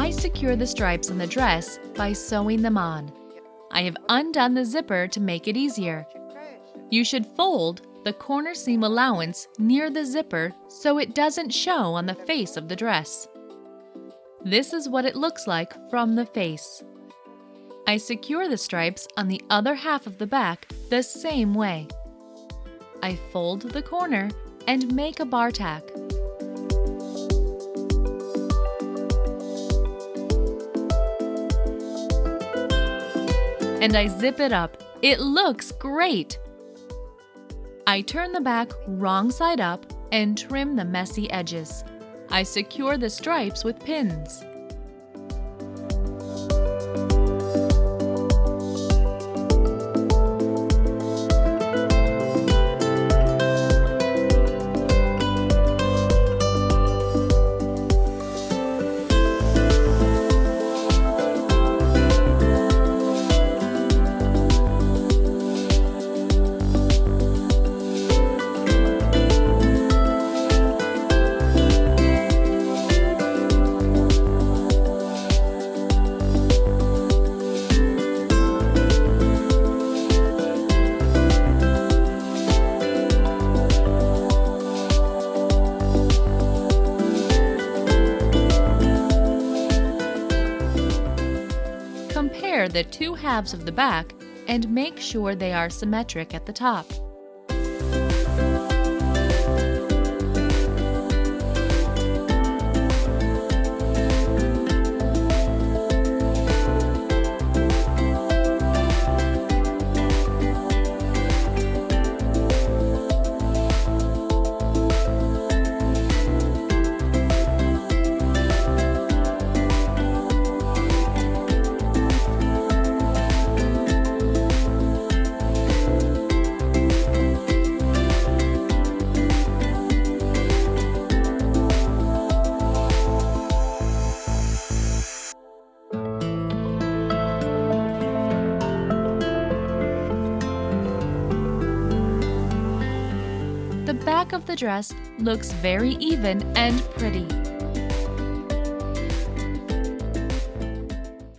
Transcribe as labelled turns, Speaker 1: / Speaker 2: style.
Speaker 1: I secure the stripes on the dress by sewing them on. I have undone the zipper to make it easier. You should fold the corner seam allowance near the zipper so it doesn't show on the face of the dress. This is what it looks like from the face. I secure the stripes on the other half of the back the same way. I fold the corner and make a bar tack. And I zip it up. It looks great! I turn the back wrong side up and trim the messy edges. I secure the stripes with pins. Compare the two halves of the back and make sure they are symmetric at the top. The back of the dress looks very even and pretty.